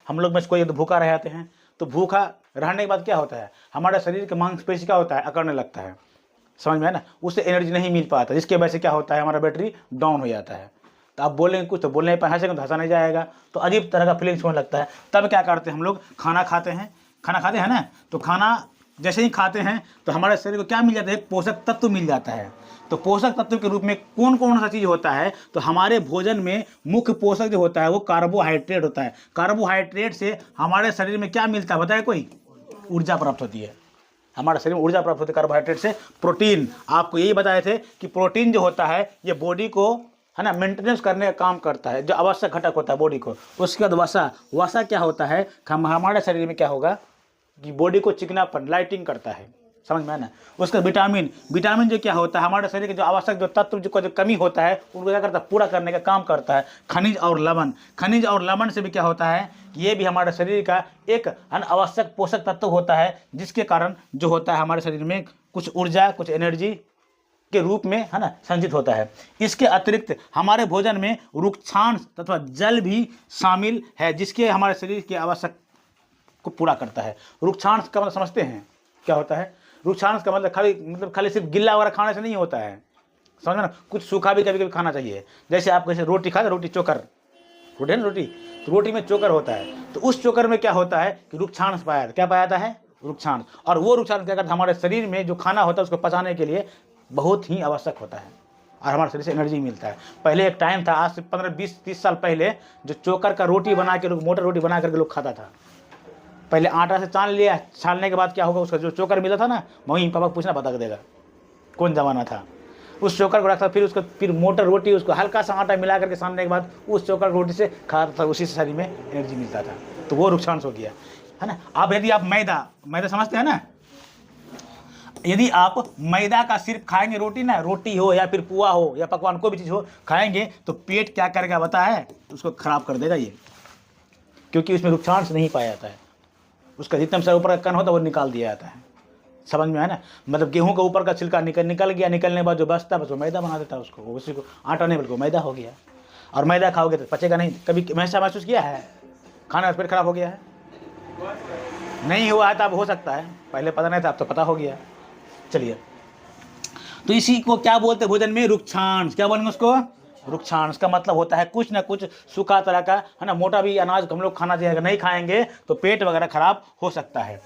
हम लोग में से कोई तो भूखा रह जाते हैं, तो भूखा रहने के बाद क्या होता है, हमारे शरीर के मांसपेशी क्या होता है, अकड़ने लगता है, समझ में है ना, उससे एनर्जी नहीं मिल पाता, जिसके वजह से क्या होता है, हमारा बैटरी डाउन हो जाता है। तो आप बोलेंगे कुछ तो बोलने पर हंसेंगे तो हंसा नहीं जाएगा, तो अजीब तरह का फीलिंग्स होने लगता है। तब क्या करते हैं हम लोग, खाना खाते हैं ना, तो खाना जैसे ही खाते हैं तो हमारे शरीर को क्या मिल जाता है, पोषक तत्व मिल जाता है। तो पोषक तत्व के रूप में कौन कौन सा चीज़ होता है, तो हमारे भोजन में मुख्य पोषक जो होता है वो कार्बोहाइड्रेट होता है। कार्बोहाइड्रेट से हमारे शरीर में क्या मिलता है बताए कोई, ऊर्जा प्राप्त होती है, हमारे शरीर में ऊर्जा प्राप्त होती है कार्बोहाइड्रेट से। प्रोटीन, आपको यही बताए थे कि प्रोटीन जो होता है ये बॉडी को है ना मेंटेनेंस करने का काम करता है, जो आवश्यक घटक होता है बॉडी को। उसके बाद वसा क्या होता है, हमारे शरीर में क्या होगा कि बॉडी को चिकनापन, लाइटिंग करता है, समझ में है ना। उसका विटामिन जो क्या होता है, हमारे शरीर के जो आवश्यक जो तत्व जो कमी होता है उनको क्या करता है, पूरा करने का काम करता है। खनिज और लवण से भी क्या होता है, ये भी हमारे शरीर का एक आवश्यक पोषक तत्व होता है, जिसके कारण जो होता है हमारे शरीर में कुछ ऊर्जा, कुछ एनर्जी के रूप में है ना संचित होता है। इसके अतिरिक्त हमारे भोजन में रुक्षांश तथा जल भी शामिल है, जिसके हमारे शरीर की आवश्यक को पूरा करता है। रुक्षांश का मतलब समझते हैं क्या होता है, रुक्षांश का मतलब खाली सिर्फ गिल्ला वगैरह खाने से नहीं होता है, समझ ना, कुछ सूखा भी कभी कभी खाना चाहिए। जैसे आप कैसे रोटी खाते, रोटी चोकर, रोटी है ना, रोटी, तो रोटी में चोकर होता है, तो उस चोकर में क्या होता है कि रुक्षांश पाया जाता है। क्या पाया जाता है, रुक्षांश। और वो रुक्षांश क्या करता है, हमारे शरीर में जो खाना होता है उसको पचाने के लिए बहुत ही आवश्यक होता है और हमारे शरीर से एनर्जी मिलता है। पहले एक टाइम था, आज से 15-20-30 साल पहले, जो चोकर का रोटी बना के लोग, मोटा रोटी बना करके लोग खाता था। पहले आटा से छान लिया, छानने के बाद क्या होगा, उसका जो चोकर मिला था ना, मम्मी पापा पूछना बता देगा कौन ज़माना था। उस चोकर को रखता, फिर मोटर रोटी, उसको हल्का सा आटा मिला करके सानने के बाद उस चोकर रोटी से खाता था, उसी से शरीर में एनर्जी मिलता था। तो वो रुक्षांश हो गया, है ना। अब यदि आप मैदा समझते हैं ना, यदि आप मैदा का सिर्फ खाएंगे, रोटी ना, रोटी हो या फिर पुआ हो या पकवान कोई भी चीज़ हो खाएंगे, तो पेट क्या करेगा पता है, उसको खराब कर देगा ये, क्योंकि उसमें रुक्षांश नहीं पाया जाता है। उसका जितना सा ऊपर का कण होता है वो निकाल दिया जाता है, समझ में है ना। मतलब गेहूं का ऊपर का छिलका निकल गया, निकलने के बाद जो बचता है बस वो मैदा बना देता है उसको, उसी को आटा नहीं बल्कि मैदा हो गया। और मैदा खाओगे तो पचेगा नहीं। कभी ऐसा महसूस किया है, खाना पेट खराब हो गया है? नहीं हुआ है तो अब हो सकता है, पहले पता नहीं था, अब तो पता हो गया। चलिए, तो इसी को क्या बोलते हैं भोजन में, रुक्षांश। क्या बोलेंगे उसको, रुक्षांश का मतलब होता है कुछ ना कुछ सूखा तरह का, है ना। मोटा भी अनाज हम लोग खाना चाहिए, अगर नहीं खाएंगे तो पेट वगैरह खराब हो सकता है।